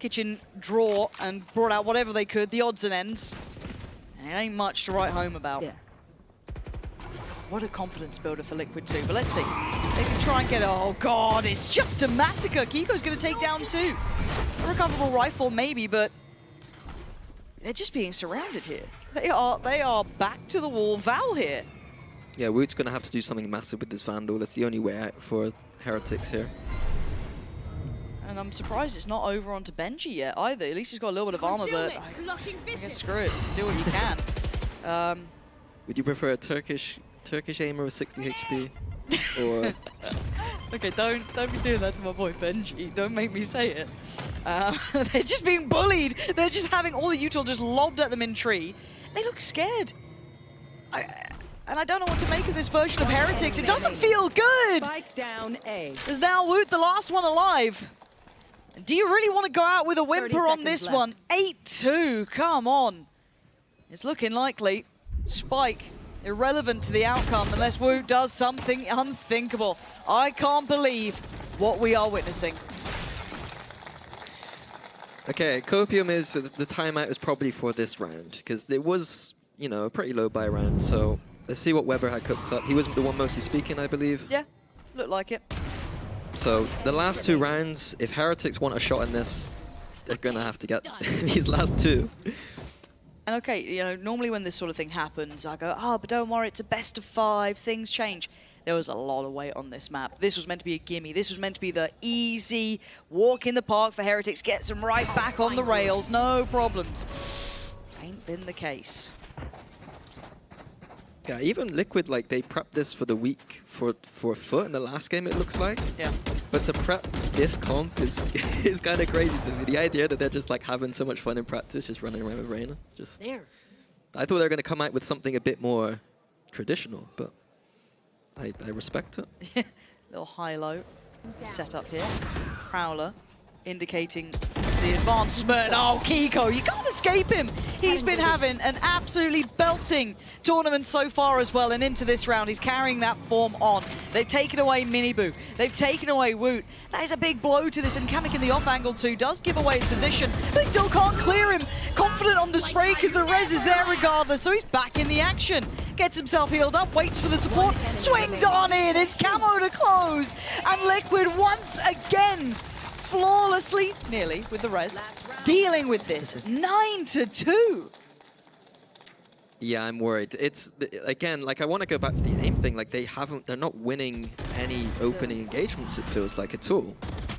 kitchen drawer and brought out whatever they could, the odds and ends. And it ain't much to write home about. Yeah. What a confidence builder for Liquid too, but let's see. They can try and get it. Oh God, it's just a massacre. Kiko's gonna take down 2. A recoverable rifle maybe, but they're just being surrounded here. They are back to the wall Val here. Yeah, Wood's gonna have to do something massive with this Vandal. That's the only way out for Heretics here. And I'm surprised it's not over onto Benji yet either. At least he's got a little bit of armor, but I guess screw it. Do what you can. Would you prefer a Turkish aimer with 60 HP? Or okay, don't be doing that to my boy Benji. Don't make me say it. They're just being bullied. They're just having all the util just lobbed at them in tree. They look scared. And I don't know what to make of this version of Heretics. It doesn't feel good. Spike down A. There's now Woot, the last one alive. Do you really want to go out with a whimper on this one? 8-2, come on. It's looking likely. Spike, irrelevant to the outcome unless Woot does something unthinkable. I can't believe what we are witnessing. okay, Copium is the timeout is probably for this round because it was a pretty low buy round. So let's see what Weber had cooked up. He wasn't the one mostly speaking, I believe. Yeah, looked like it. So the last 2 rounds, if Heretics want a shot in this, they're gonna have to get these last 2. And okay, normally when this sort of thing happens, I go, but don't worry, it's a best of 5, things change. There was a lot of weight on this map. This was meant to be a gimme. This was meant to be the easy walk in the park for Heretics, gets them right back on the rails, no problems. Ain't been the case. Yeah, even Liquid, like, they prepped this for the week for a foot in the last game, it looks like. Yeah. But to prep this comp is is kind of crazy to me. The idea that they're just like having so much fun in practice, just running around with Reyna. Just I thought they were going to come out with something a bit more traditional, but I respect it. Little high-low set up here. Prowler indicating the advancement. Oh, Kiko, you can't escape him. He's been having an absolutely belting tournament so far as well, and into this round, he's carrying that form on. They've taken away Miniboo. They've taken away Woot. That is a big blow to this, and Kamek in the off angle too does give away his position. They still can't clear him. Confident on the spray because the res is there regardless, so he's back in the action. Gets himself healed up, waits for the support, swings on in. It's Camo to close, and Liquid once again flawlessly, nearly, with the res, dealing with this 9-2. Yeah, I'm worried. It's, again, like, I want to go back to the aim thing. Like, they're not winning any opening engagements, it feels like, at all.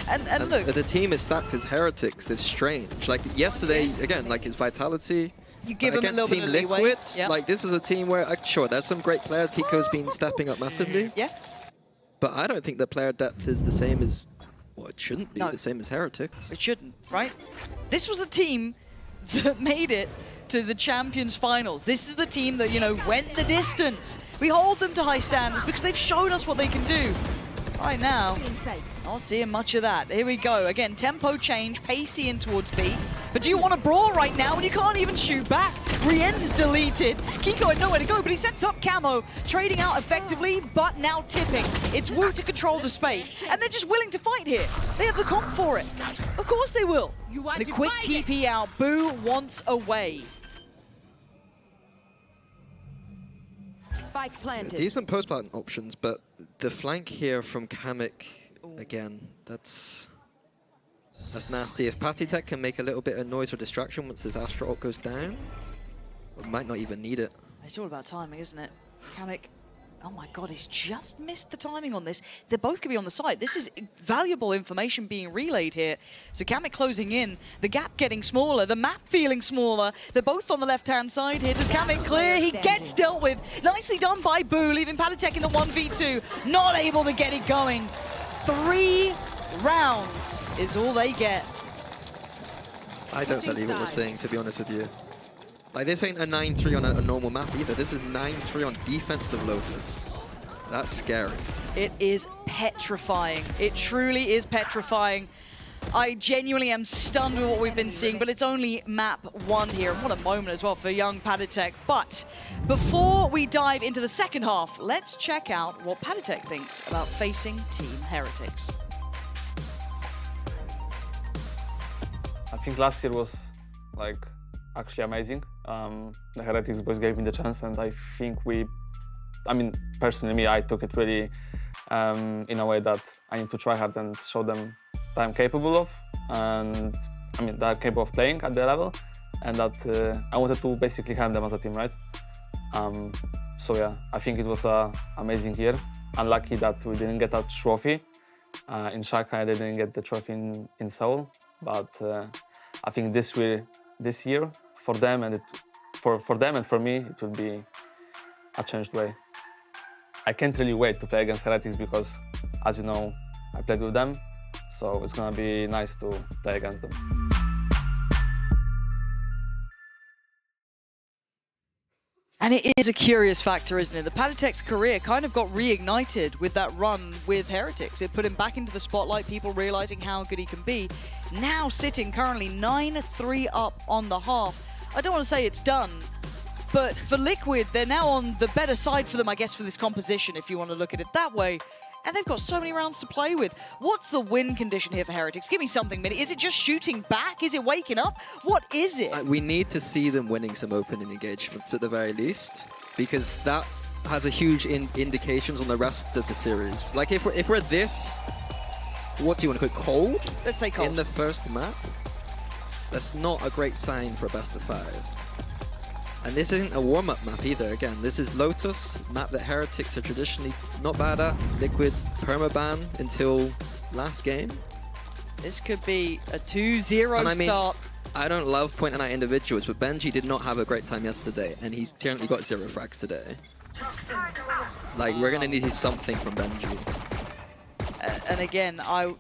And look, the team is stacked as Heretics. It's strange. Like, yesterday, again, like, it's Vitality. you give him a Against little bit Team of leeway. Liquid, Yep. like, this is a team where, sure, there's some great players. Kiko's been stepping up massively. Yeah. But I don't think the player depth is the same as, well, it shouldn't be No. the same as Heretics. It shouldn't, right? This was the team that made it to the Champions Finals. This is the team that, you know, went the distance. We hold them to high standards because they've shown us what they can do. Right now, not seeing much of that. Here we go. Again, tempo change, pacey in towards B. But do you want to brawl right now when you can't even shoot back? Rien's is deleted. Kiko had nowhere to go, but he sets up Camo, trading out effectively, but now tipping. It's Wu to control the space. And they're just willing to fight here. They have the comp for it. Of course they will. And a quick TP out. Boo wants away. Spike planted. Decent post-plant options, but the flank here from Kamek, again, that's nasty. If Patitech can make a little bit of noise or distraction once his Astro ult goes down, we might not even need it. It's all about timing, isn't it? Kamek, oh my god, he's just missed the timing on this. They both could be on the side. This is valuable information being relayed here. So Kamek closing in, the gap getting smaller, the map feeling smaller. They're both on the left-hand side here. Does Kamek clear? He gets dealt with. Nicely done by Boo, leaving Patitech in the 1v2. Not able to get it going. 3 rounds is all they get. I don't believe what we're seeing, to be honest with you. Like, this ain't a 9-3 on a normal map either. This is 9-3 on defensive Lotus. That's scary. It is petrifying. It truly is petrifying. I genuinely am stunned with what we've been seeing, but it's only map 1 here. What a moment as well for young Patitech. But before we dive into the second half, let's check out what Patitech thinks about facing Team Heretics. I think last year was, like, actually amazing. The Heretics boys gave me the chance, and I think personally me, I took it really in a way that I need to try hard and show them that I'm capable of, and that I'm capable of playing at their level, and that I wanted to basically help them as a team, right? So yeah, I think it was an amazing year. Unlucky that we didn't get a trophy. In Shanghai, they didn't get the trophy in Seoul, but I think this year, for them and for them and for me, it will be a changed way. I can't really wait to play against Heretics because, as you know, I played with them, so it's gonna be nice to play against them. And it is a curious factor, isn't it? The Patitech's career kind of got reignited with that run with Heretics. It put him back into the spotlight, people realizing how good he can be. Now sitting currently 9-3 up on the half. I don't want to say it's done, but for Liquid, they're now on the better side for them, I guess, for this composition, if you want to look at it that way. And they've got so many rounds to play with. What's the win condition here for Heretics? Give me something, Minnie. Is it just shooting back? Is it waking up? What is it? We need to see them winning some opening engagements at the very least, because that has a huge indications on the rest of the series. Like, if we're this, what do you want to put, cold? Let's say cold. In the first map? That's not a great sign for a best of 5. And this isn't a warm-up map either. Again, this is Lotus, map that Heretics are traditionally not bad at. Liquid permaban until last game. This could be a 2-0 start. I don't love pointing out individuals, but Benji did not have a great time yesterday, and he's currently got 0 frags today. Like, we're going to need something from Benji. And again, I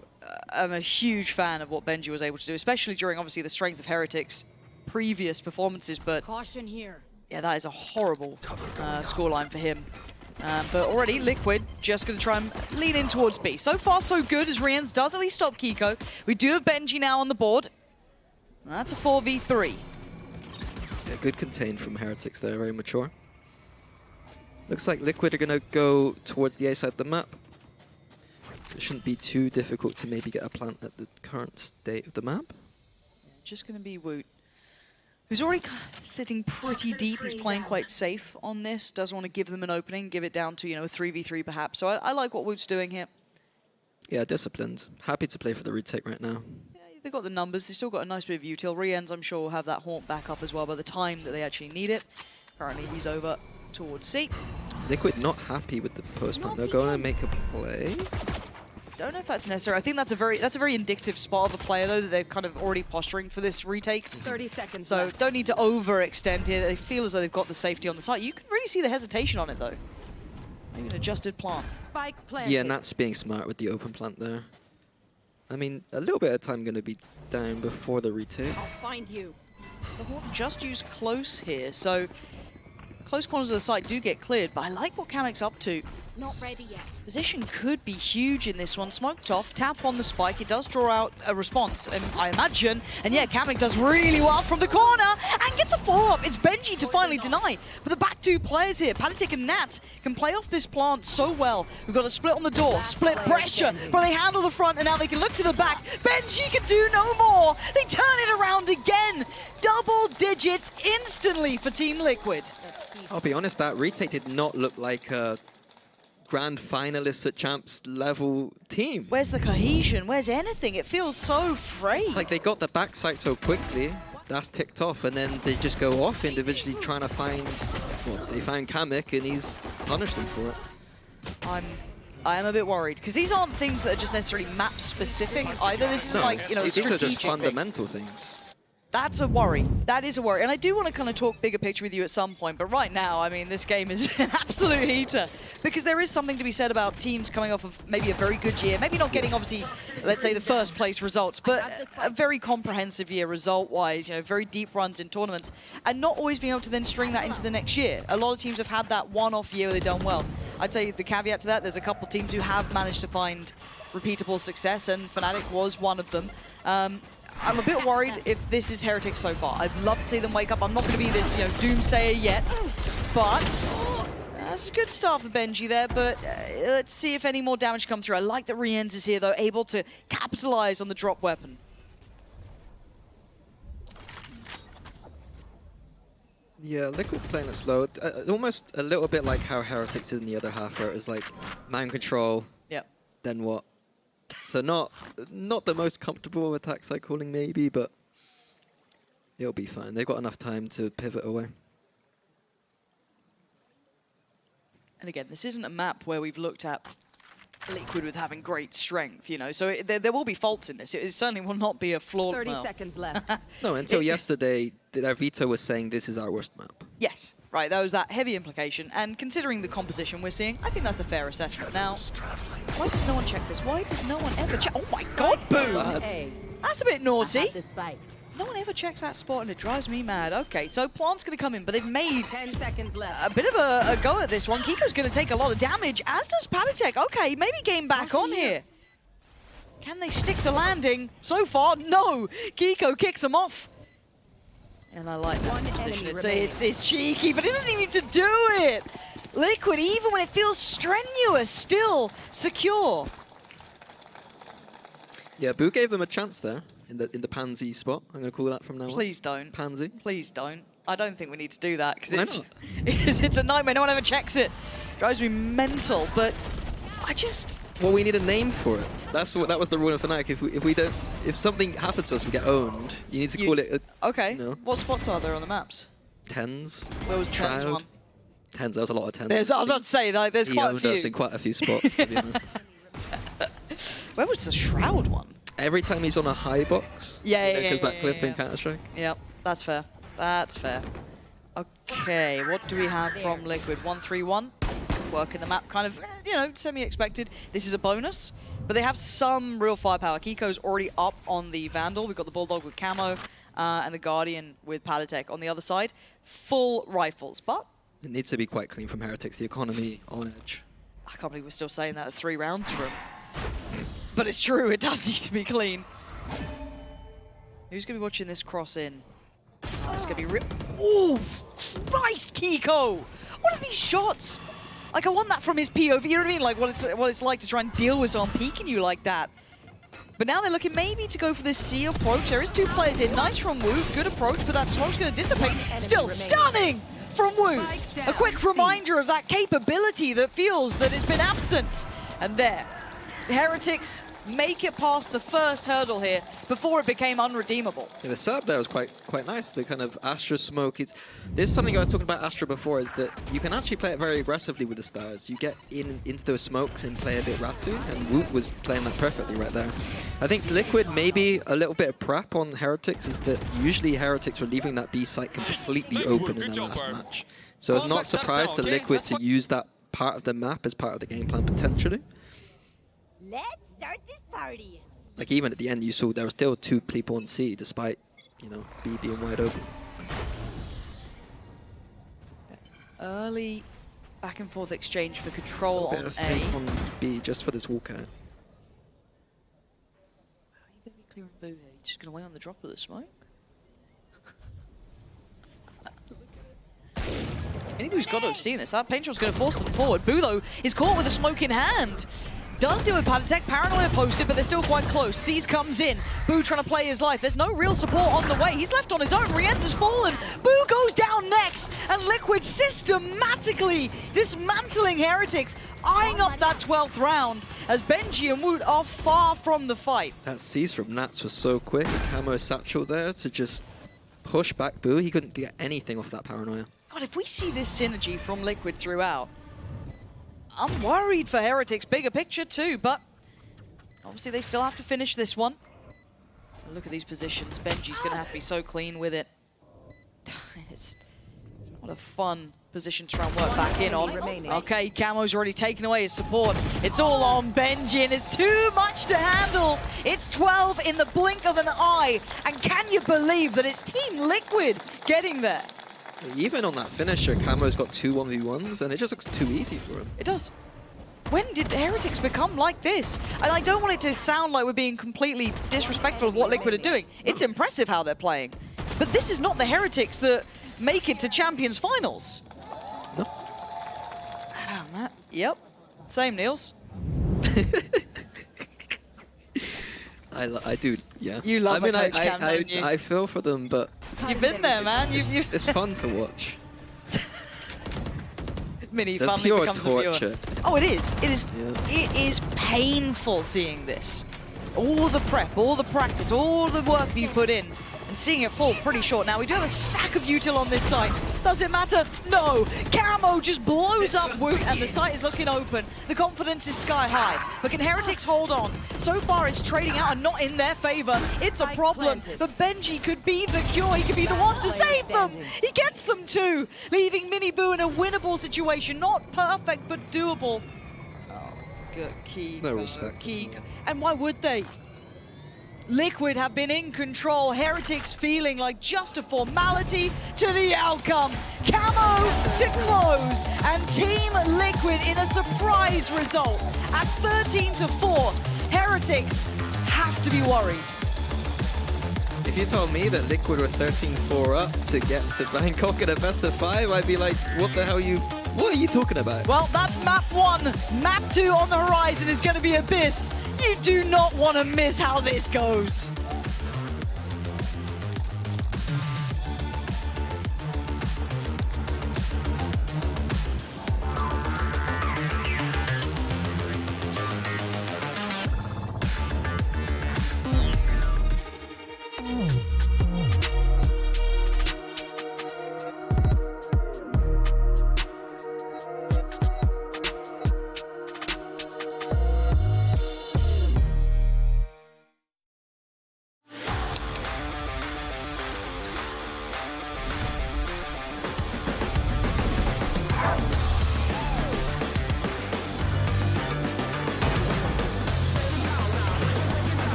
am a huge fan of what Benji was able to do, especially during, obviously, the strength of Heretics' previous performances. But Caution here. yeah, that is a horrible scoreline for him. But already, Liquid just going to try and lean in towards B. So far, so good, as Riens does at least stop Kiko. We do have Benji now on the board. That's a 4v3. Yeah, good contain from Heretics there, very mature. Looks like Liquid are going to go towards the A side of the map. It shouldn't be too difficult to maybe get a plant at the current state of the map. Yeah, just going to be Woot, who's already sitting pretty deep. He's playing quite safe on this. Doesn't want to give them an opening, give it down to, a 3v3 perhaps. So I like what Woot's doing here. Yeah, disciplined. Happy to play for the retake right now. Yeah, they've got the numbers. They've still got a nice bit of util. Riens, I'm sure, will have that haunt back up as well by the time that they actually need it. Currently, he's over towards C. Liquid not happy with the post plant. They're going to make a play. Don't know if that's necessary. I think that's a very indicative spot of a player, though, that they're kind of already posturing for this retake. 30 seconds So left. don't need to overextend here. They feel as though they've got the safety on the site. You can really see the hesitation on it, though. Maybe an adjusted plant. Spike planted. Yeah, Nat's being smart with the open plant there. I mean, a little bit of time going to be down before the retake. I'll find you. The Hawk just used close here, so close corners of the site do get cleared, but I like what Kamek's up to. Not ready yet. Position could be huge in this one. Smoked off, tap on the spike. It does draw out a response, and I imagine. And yeah, Kamek does really well from the corner and gets a follow-up. It's Benji to finally deny. But the back two players here, Panatic and Nat, can play off this plant so well. We've got a split on the door, split pressure, but they handle the front, and now they can look to the back. Benji can do no more. They turn it around again. Double digits instantly for Team Liquid. I'll be honest, that retake did not look like a grand finalists at champs level team. Where's the cohesion? Where's anything? It feels so frayed. Like, they got the backside so quickly, that's ticked off, and then they just go off individually trying to find, well, they found Kamek and he's punished them for it. I am a bit worried, because these aren't things that are just necessarily map specific either. This is like, a these strategic are just thing. fundamental things. That's a worry. That is a worry. And I do want to kind of talk bigger picture with you at some point. But right now, I mean, this game is an absolute heater. Because there is something to be said about teams coming off of maybe a very good year. Maybe not getting, obviously, let's say the first place results. But a very comprehensive year result-wise. Very deep runs in tournaments. And not always being able to then string that into the next year. A lot of teams have had that one-off year where they've done well. I'd say the caveat to that, there's a couple of teams who have managed to find repeatable success. And Fnatic was one of them. I'm a bit worried if this is Heretics so far. I'd love to see them wake up. I'm not going to be this, doomsayer yet, but that's a good start for Benji there. But let's see if any more damage come through. I like that Riens is here, though, able to capitalize on the drop weapon. Yeah, Liquid playing it slow. Almost a little bit like how Heretics did in the other half, where it was like, mind control, Yep. then what? So not the most comfortable attack side calling maybe, but it'll be fine. They've got enough time to pivot away. And again, this isn't a map where we've looked at Liquid with having great strength, so there will be faults in this. It certainly will not be a flawed 30 seconds left. No, until yesterday, their veto was saying this is our worst map. Yes, right, there was that heavy implication, and considering the composition we're seeing, I think that's a fair assessment. Now, why does no one check this? Why does no one ever check? Oh my god, boom! A. That's a bit naughty. This bite. No one ever checks that spot, and it drives me mad. Okay, so Plant's going to come in, but they've made 10 seconds left. a bit of a go at this one. Kiko's going to take a lot of damage, as does Panatic. Okay, maybe game back on here. Can they stick the landing? So far, no. Kiko kicks him off. And I like that position. It's cheeky, but he doesn't even need to do it. Liquid, even when it feels strenuous, still secure. Yeah, Boo gave them a chance there in the pansy spot. I'm going to call that from now on. Please don't. Pansy. Please don't. I don't think we need to do that because Why it's not? it's a nightmare. No one ever checks it. Drives me mental. But I just Well, we need a name for it. That was the rule of Fnatic. If something happens to us, we get owned. You need to call it okay. No. What spots are there on the maps? tens. Where was Tens Shroud. one? Tens. There was a lot of tens. I'm not saying like there's He quite a owned us few. in quite a few spots, to be honest. Where was the Shroud one? Every time he's on a high box. Yeah, Because that clip yeah. in Counter-Strike. Yep, that's fair. That's fair. Okay, what do we have from Liquid? 1-3-1. Working the map kind of, you know, semi-expected. This is a bonus, but they have some real firepower. Kiko's already up on the Vandal. We've got the Bulldog with Camo and the Guardian with Palatech on the other side. Full rifles, but... It needs to be quite clean from Heretics, the economy on edge. I can't believe we're still saying that at 3 rounds for him. But it's true, it does need to be clean. Who's going to be watching this cross in? Oh, it's going to be real. Oh, Christ, Kiko! What are these shots? Like, I want that from his POV, you know what I mean? Like, what it's like to try and deal with someone peeking you like that. But now they're looking maybe to go for this C approach. There is 2 players in. Nice from Woot, good approach, but that smoke's going to dissipate. Still stunning from Woot. A quick reminder of that capability that feels that it's been absent. And there, Heretics make it past the first hurdle here before it became unredeemable. Yeah, the setup there was quite nice. The kind of Astra smoke. There's something I was talking about Astra before, is that you can actually play it very aggressively with the stars. You get into those smokes and play a bit Ratu, and Woot was playing that perfectly right there. I think Liquid, maybe a little bit of prep on Heretics, is that usually Heretics were leaving that B site completely open in their last match. So I was not surprised to Liquid to use that part of the map as part of the game plan potentially. Let's start this party. Like, even at the end, you saw there were still 2 people on C, despite, you know, B being wide open. Early back and forth exchange for control A bit on of A. faith on B just for this walkout. How are you going to be clearing Boo here? You just going to wait on the drop of the smoke? I think who's got to have seen this. That Paintrol's going to force them forward. Boo, though, is caught with a smoke in hand. Does deal with Palatech. Paranoia posted, but they're still quite close. Seas comes in. Boo trying to play his life. There's no real support on the way. He's left on his own. Rienz has fallen. Boo goes down next. And Liquid systematically dismantling Heretics, eyeing up that 12th round as Benji and Woot are far from the fight. That seize from Nats was so quick. Camo Satchel there to just push back Boo. He couldn't get anything off that Paranoia. God, if we see this synergy from Liquid throughout, I'm worried for Heretics' bigger picture too, but obviously they still have to finish this one. Look at these positions. Benji's going to have to be so clean with it. It's not a fun position to try and work back in on. Okay, Camo's already taken away his support. It's all on Benji, and it's too much to handle. It's 12 in the blink of an eye, and can you believe that it's Team Liquid getting there? Even on that finisher, Camo's got 2 1v1s, and it just looks too easy for him. It does. When did Heretics become like this? And I don't want it to sound like we're being completely disrespectful of what Liquid are doing. It's impressive how they're playing. But this is not the Heretics that make it to Champions Finals. No. Oh, Matt. Yep. Same, Niels. I do, yeah. You love I mean, a coach cam, don't you? I feel for them, but You've been there, man. it's fun to watch. Mini The family pure becomes a viewer. torture. Oh, it is. It is. Yeah. It is painful seeing this. All the prep, all the practice, all the work that you put in, and seeing it fall pretty short. Now we do have a stack of util on this site. Does it matter? No. Camo just blows up Woot, and the site is looking open. The confidence is sky high. But can Heretics hold on? So far, it's trading out and not in their favor. It's a problem. But Benji could be the cure. He could be the one to save them. He gets them too, leaving Mini Boo in a winnable situation. Not perfect, but doable. Oh, good key. No respect. Key. And why would they? Liquid have been in control. Heretics feeling like just a formality to the outcome. Camo to close, and Team Liquid in a surprise result. At 13-4, Heretics have to be worried. If you told me that Liquid were 13-4 up to get to Bangkok in a best of 5, I'd be like, what are you talking about? Well, that's map 1. Map 2 on the horizon is going to be Abyss. You do not want to miss how this goes.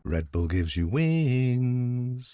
Red Bull gives you wings.